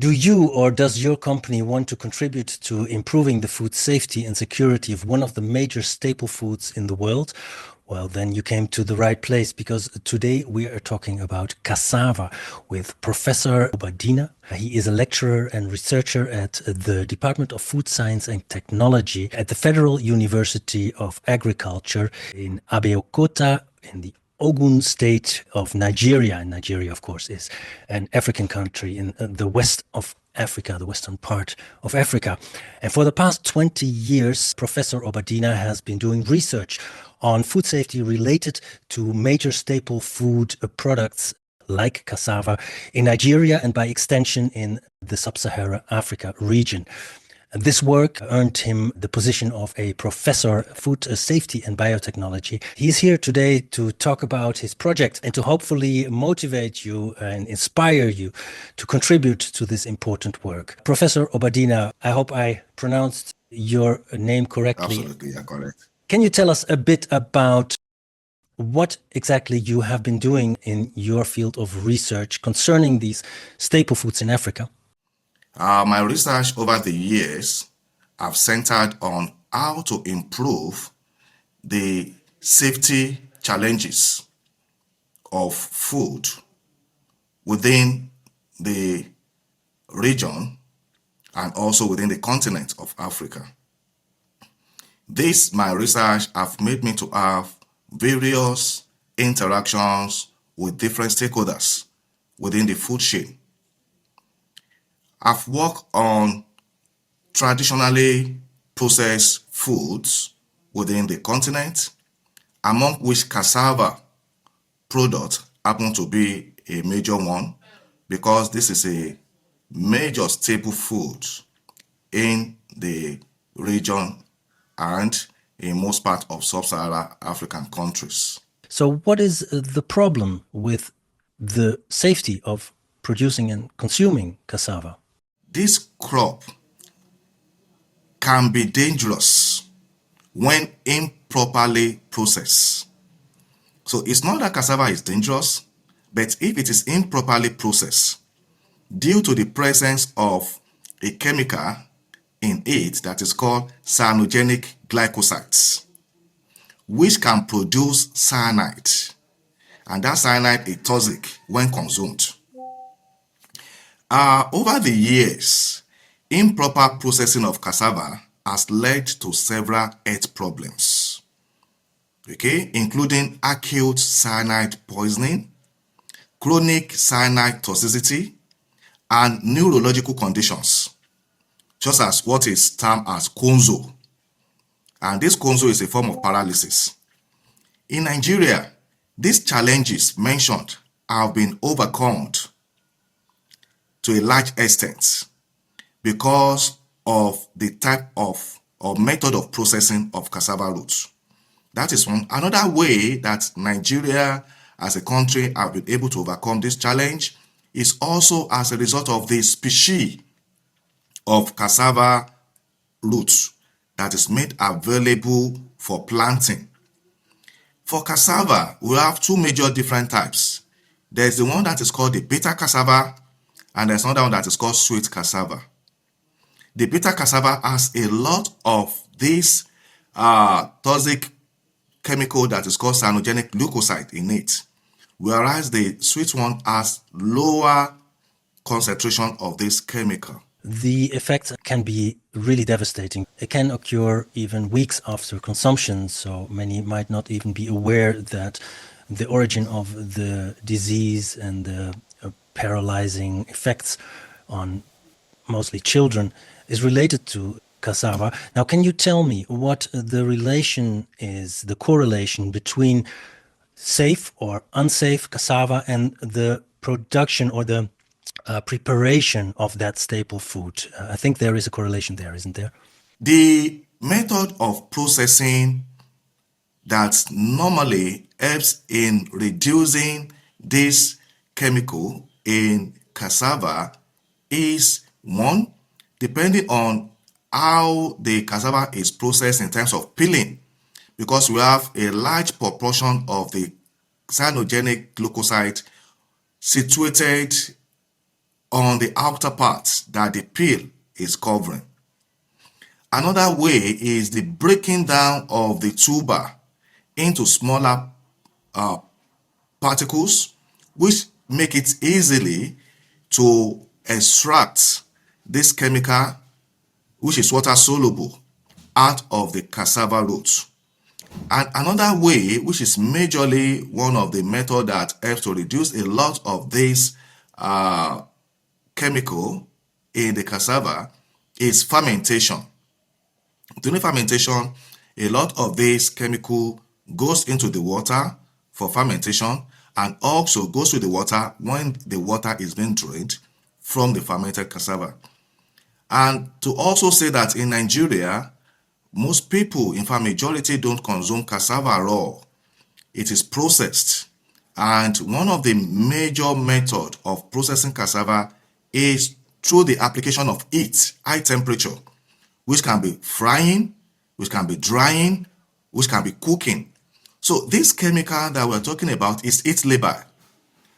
Do you or does your company want to contribute to improving the food safety and security of one of the major staple foods in the world? Well, then you came to the right place, because today we are talking about cassava with Professor Obadina. He is a lecturer and researcher at the Department of Food Science and Technology at the Federal University of Agriculture in Abeokuta in the Ogun state of Nigeria. And Nigeria, of course, is an African country in the west of Africa, the western part of Africa. And for the past 20 years, Professor Obadina has been doing research on food safety related to major staple food products like cassava in Nigeria and by extension in the sub-Saharan Africa region. This work earned him the position of a professor of food safety and biotechnology. He is here today to talk about his project and to hopefully motivate you and inspire you to contribute to this important work. Professor Obadina, I hope I pronounced your name correctly. Absolutely, you're correct. Can you tell us a bit about what exactly you have been doing in your field of research concerning these staple foods in Africa? My research over the years have centered on how to improve the safety challenges of food within the region and also within the continent of Africa. My research have made me to have various interactions with different stakeholders within the food chain. I've worked on traditionally processed foods within the continent, among which cassava products happen to be a major one, because this is a major staple food in the region and in most parts of sub-Saharan African countries. So what is the problem with the safety of producing and consuming cassava? This crop can be dangerous when improperly processed. So it's not that cassava is dangerous, but if it is improperly processed, due to the presence of a chemical in it that is called cyanogenic glycosides, which can produce cyanide, and that cyanide is toxic when consumed. Over the years, improper processing of cassava has led to several health problems, including acute cyanide poisoning, chronic cyanide toxicity, and neurological conditions, just as what is termed as konzo. And this konzo is a form of paralysis. In Nigeria, these challenges mentioned have been overcome to a large extent because of the type of or method of processing of cassava roots. That is one. Another way that Nigeria as a country have been able to overcome this challenge is also as a result of the species of cassava roots that is made available for planting. For cassava, we have two major different types. There's the one that is called the bitter cassava, and there's another one that is called sweet cassava. The bitter cassava has a lot of this toxic chemical that is called cyanogenic glycoside in it, whereas the sweet one has lower concentration of this chemical. The effects can be really devastating. It can occur even weeks after consumption, so many might not even be aware that the origin of the disease and the paralyzing effects on mostly children is related to cassava. Now, can you tell me what the relation is, the correlation between safe or unsafe cassava and the production or the preparation of that staple food? I think there is a correlation there, isn't there? The method of processing that normally helps in reducing this chemical in cassava is one, depending on how the cassava is processed in terms of peeling, because we have a large proportion of the cyanogenic glycoside situated on the outer part that the peel is covering. Another way is the breaking down of the tuber into smaller particles, which make it easily to extract this chemical, which is water soluble, out of the cassava roots. And another way, which is majorly one of the methods that helps to reduce a lot of this chemical in the cassava, is fermentation. During fermentation, a lot of this chemical goes into the water for fermentation and also goes to the water when the water is being drained from the fermented cassava. And to also say that in Nigeria, most people, in fact majority, don't consume cassava raw. It is processed. And one of the major methods of processing cassava is through the application of heat, high temperature, which can be frying, which can be drying, which can be cooking. So this chemical that we're talking about is heat labor.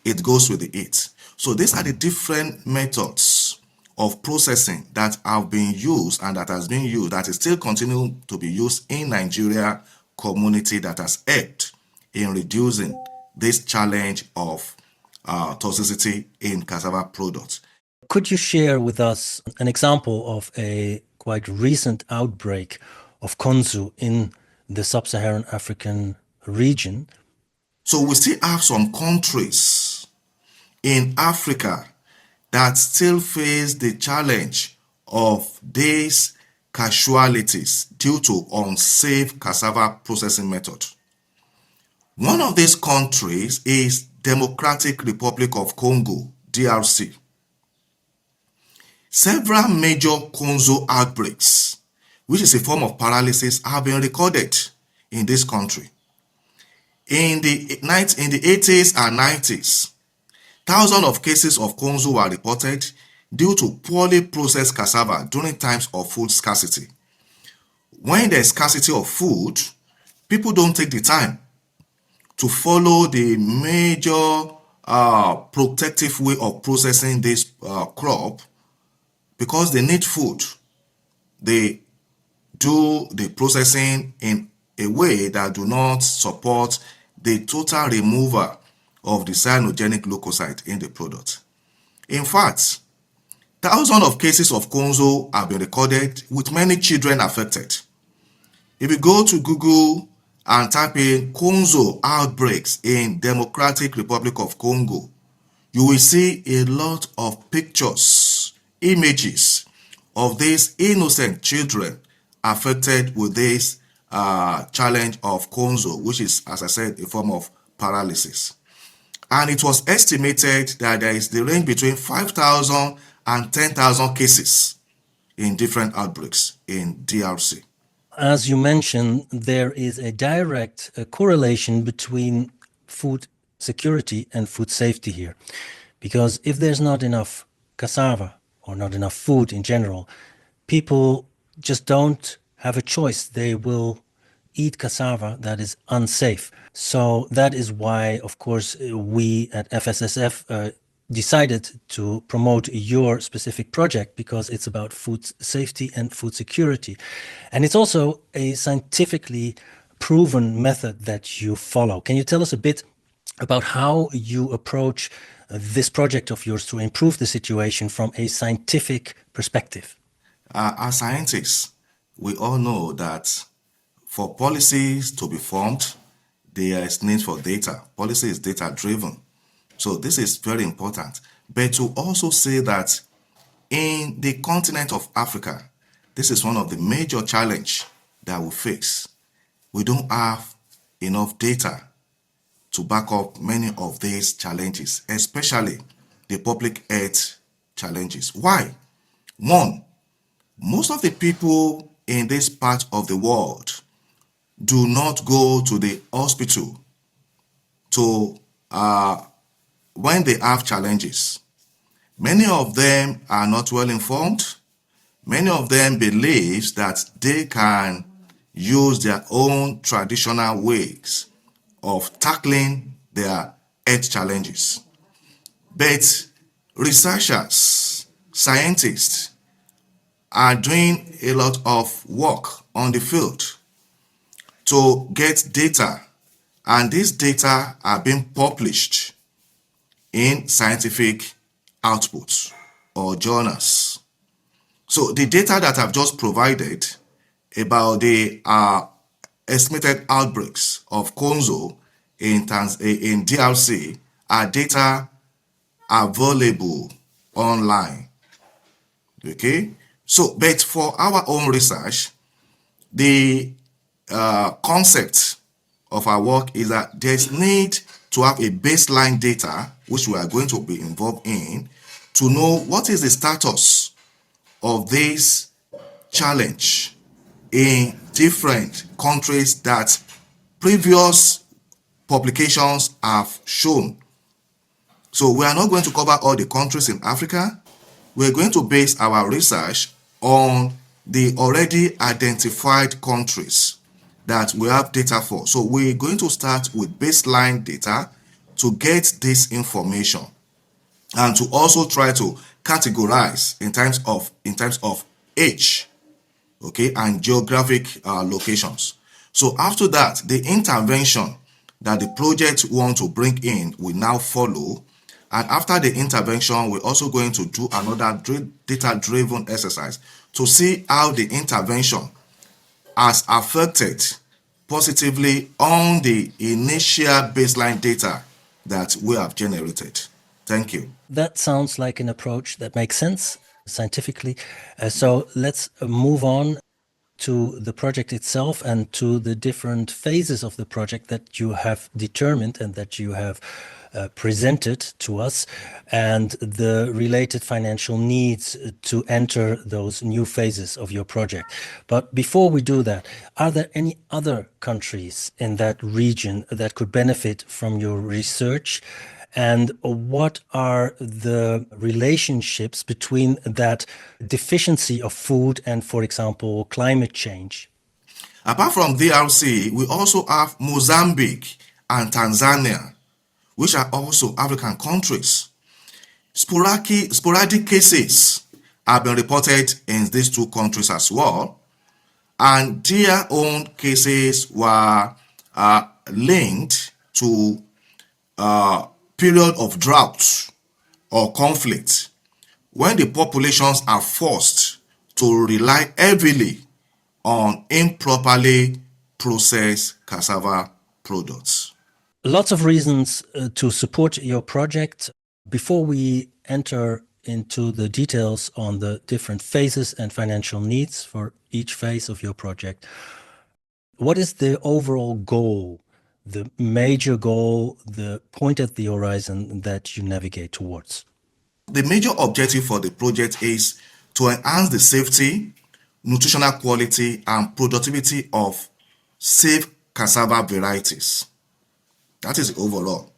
It goes with the heat. So these are the different methods of processing that have been used and that has been used, that is still continuing to be used in Nigeria community, that has helped in reducing this challenge of toxicity in cassava products. Could you share with us an example of a quite recent outbreak of konzo in the sub-Saharan African region? So we still have some countries in Africa that still face the challenge of these casualties due to unsafe cassava processing method. One of these countries is Democratic Republic of Congo, DRC. Several major konzo outbreaks, which is a form of paralysis, have been recorded in this country. In the 80s and 90s, thousands of cases of konzo were reported due to poorly processed cassava during times of food scarcity. When there is scarcity of food, people don't take the time to follow the major protective way of processing this crop, because they need food. They do the processing in a way that do not support the total removal of the cyanogenic glycoside in the product. In fact, thousands of cases of konzo have been recorded with many children affected. If you go to Google and type in konzo outbreaks in Democratic Republic of Congo, you will see a lot of pictures, images of these innocent children affected with this challenge of konzo, which is, as I said, a form of paralysis. And it was estimated that there is the range between 5,000 and 10,000 cases in different outbreaks in DRC. As you mentioned, there is a direct correlation between food security and food safety here. Because if there's not enough cassava or not enough food in general, people just don't have a choice. They will eat cassava that is unsafe. So that is why, of course, we at FSSF decided to promote your specific project, because it's about food safety and food security. And it's also a scientifically proven method that you follow. Can you tell us a bit about how you approach this project of yours to improve the situation from a scientific perspective? As scientists, we all know that for policies to be formed, there is need for data. Policy is data driven. So this is very important. But to also say that in the continent of Africa, this is one of the major challenges that we face. We don't have enough data to back up many of these challenges, especially the public health challenges. Why? One, most of the people in this part of the world do not go to the hospital to when they have challenges. Many of them are not well informed. Many of them believe that they can use their own traditional ways of tackling their health challenges. But researchers, scientists are doing a lot of work on the field to get data, and these data are being published in scientific outputs or journals. So the data that I've just provided about the estimated outbreaks of konzo in DRC are data available online. Okay, so but for our own research, the concept of our work is that there's need to have a baseline data, which we are going to be involved in, to know what is the status of this challenge in different countries that previous publications have shown. So we are not going to cover all the countries in Africa. We're going to base our research on the already identified countries that we have data for. So we're going to start with baseline data to get this information and to also try to categorize in terms of age, okay, and geographic locations. So after that, the intervention that the project want to bring in will now follow. And after the intervention, we're also going to do another data-driven exercise to see how the intervention has affected positively on the initial baseline data that we have generated. Thank you. That sounds like an approach that makes sense scientifically. So let's move on to the project itself and to the different phases of the project that you have determined and that you have presented to us, and the related financial needs to enter those new phases of your project. But before we do that, are there any other countries in that region that could benefit from your research? And what are the relationships between that deficiency of food and, for example, climate change? Apart from DRC, we also have Mozambique and Tanzania, which are also African countries. Sporadic cases have been reported in these two countries as well, and their own cases were linked to period of drought or conflict, when the populations are forced to rely heavily on improperly processed cassava products. Lots of reasons to support your project. Before we enter into the details on the different phases and financial needs for each phase of your project, what is the overall goal, the major goal, the point at the horizon that you navigate towards? The major objective for the project is to enhance the safety, nutritional quality, and productivity of safe cassava varieties. That is overall.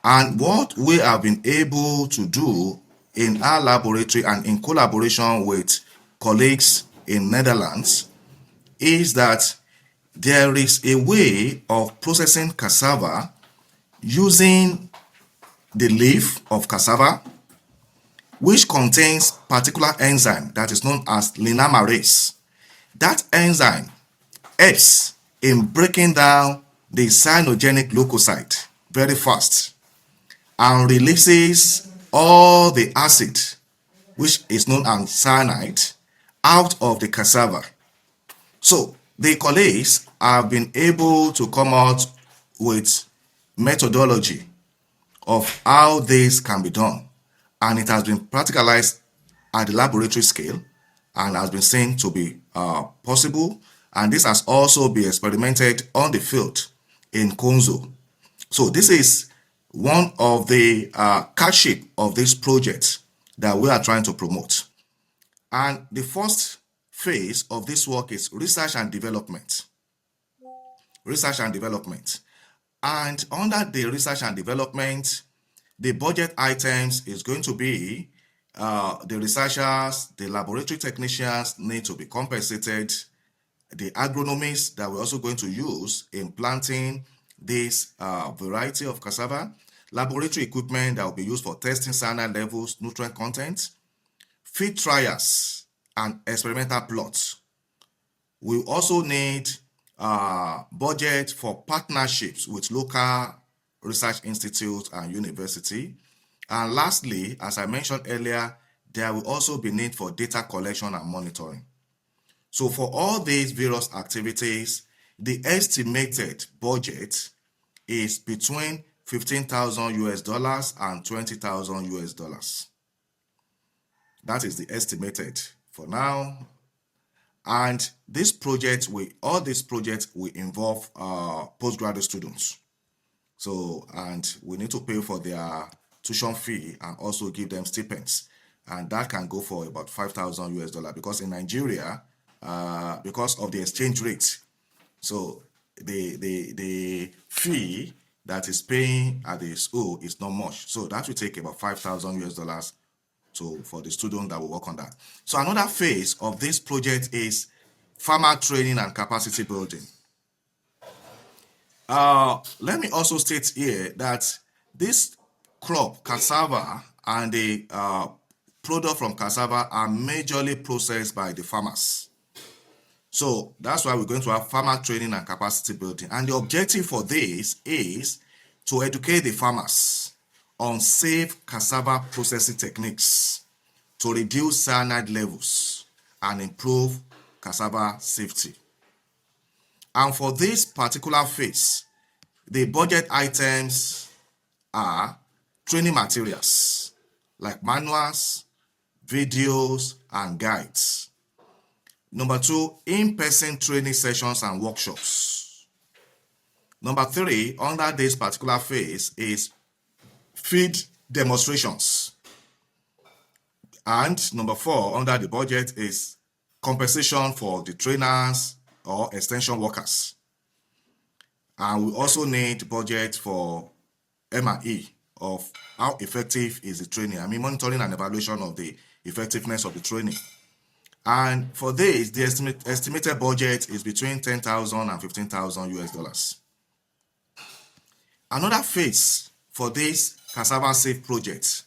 And what we have been able to do in our laboratory and in collaboration with colleagues in Netherlands is that there is a way of processing cassava using the leaf of cassava, which contains particular enzyme that is known as linamases. That enzyme helps in breaking down the cyanogenic glycoside very fast and releases all the acid, which is known as cyanide, out of the cassava. So the colleagues have been able to come out with methodology of how this can be done, and it has been practicalized at the laboratory scale and has been seen to be possible, and this has also been experimented on the field in Konzo. So this is one of the catship of this project that we are trying to promote. And the first phase of this work is research and development. Research and development. And under the research and development, the budget items is going to be the researchers, the laboratory technicians need to be compensated, the agronomists that we're also going to use in planting this variety of cassava, laboratory equipment that will be used for testing cyanide levels, nutrient content, field trials, and experimental plots. We also need budget for partnerships with local research institutes and university. And lastly, as I mentioned earlier, there will also be need for data collection and monitoring. So for all these various activities, the estimated budget is between 15,000 US dollars and 20,000 US dollars. That is the estimated for now. And all these projects will involve postgraduate students. So, and we need to pay for their tuition fee and also give them stipends. And that can go for about 5,000 US dollars because in Nigeria, because of the exchange rate, so the fee that is paying at the school is not much. So that will take about 5,000 US dollars for the student that will work on that. So another phase of this project is farmer training and capacity building. Let me also state here that this crop, cassava, and the product from cassava are majorly processed by the farmers. So that's why we're going to have farmer training and capacity building. And the objective for this is to educate the farmers on safe cassava processing techniques to reduce cyanide levels and improve cassava safety. And for this particular phase, the budget items are training materials like manuals, videos, and guides. Number 2, in-person training sessions and workshops. Number 3, under this particular phase is field demonstrations. And number 4, under the budget is compensation for the trainers or extension workers. And we also need budget for M&E of how effective is the training. I mean, monitoring and evaluation of the effectiveness of the training. And for this, the estimated budget is between 10,000 and 15,000 US dollars. Another phase for this cassava safe project,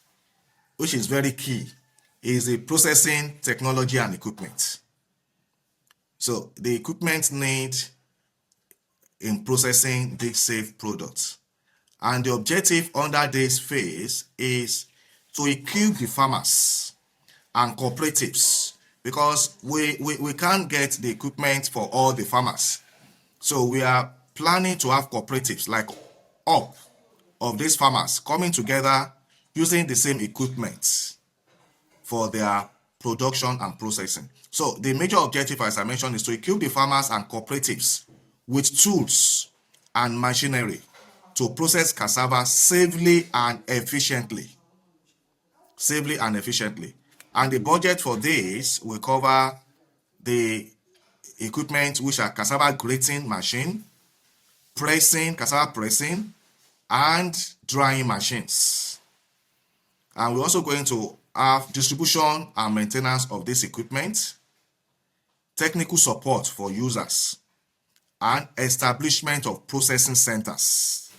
which is very key, is the processing technology and equipment. So the equipment need in processing these safe products. And the objective under this phase is to equip the farmers and cooperatives because we can't get the equipment for all the farmers. So we are planning to have cooperatives like up of these farmers coming together using the same equipment for their production and processing. So the major objective, as I mentioned, is to equip the farmers and cooperatives with tools and machinery to process cassava safely and efficiently. And the budget for this will cover the equipment which are cassava grating machine, cassava pressing, and drying machines. And we're also going to have distribution and maintenance of this equipment, technical support for users, and establishment of processing centers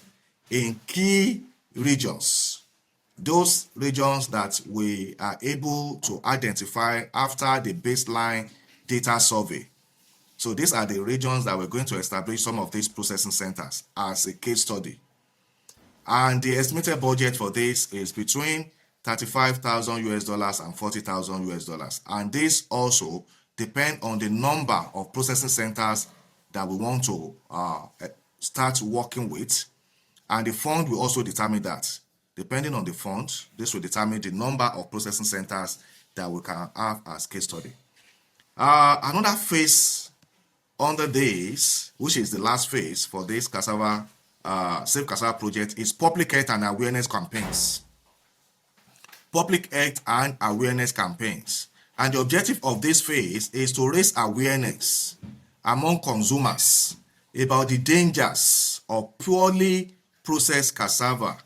in key regions. Those regions that we are able to identify after the baseline data survey. So these are the regions that we're going to establish some of these processing centers as a case study. And the estimated budget for this is between 35,000 US dollars and 40,000 US dollars. And this also depends on the number of processing centers that we want to start working with. And the fund will also determine that. Depending on the fund, this will determine the number of processing centers that we can have as case study. Another phase under this, which is the last phase for this cassava Safe Cassava project, is public health and awareness campaigns. Public health and awareness campaigns. And the objective of this phase is to raise awareness among consumers about the dangers of purely processed cassava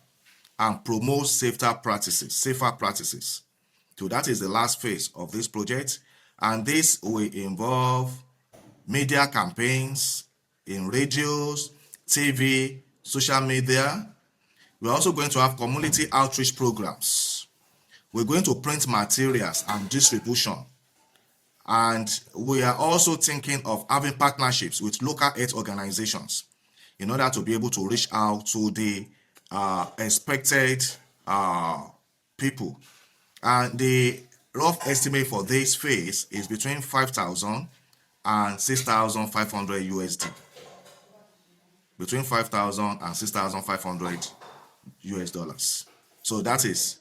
and promote safer practices. So that is the last phase of this project. And this will involve media campaigns in radios, TV, social media, We're also going to have community outreach programs. We're going to print materials and distribution. And we are also thinking of having partnerships with local health organizations in order to be able to reach out to the expected people. And the rough estimate for this phase is between 5,000 and 6,500 USD. Between 5,000 and 6,500 US dollars. So that is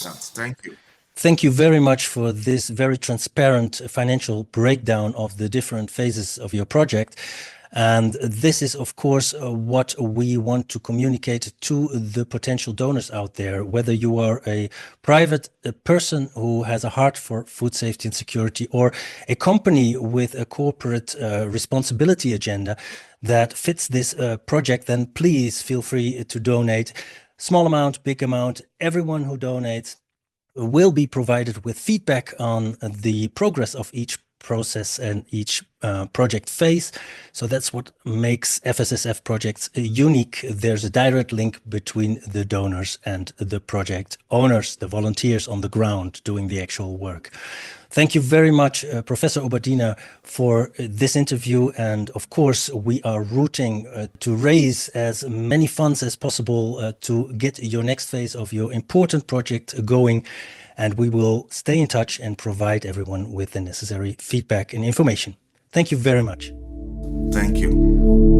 that. Thank you. Thank you very much for this very transparent financial breakdown of the different phases of your project. And this is, of course, what we want to communicate to the potential donors out there, whether you are a private person who has a heart for food safety and security, or a company with a corporate responsibility agenda that fits this project, then please feel free to donate. Small amount, big amount, everyone who donates will be provided with feedback on the progress of each process and each project phase. So that's what makes FSSF projects unique. There's a direct link between the donors and the project owners, the volunteers on the ground doing the actual work. Thank you very much, Professor Obadina, for this interview. And of course, we are rooting to raise as many funds as possible to get your next phase of your important project going. And we will stay in touch and provide everyone with the necessary feedback and information. Thank you very much. Thank you.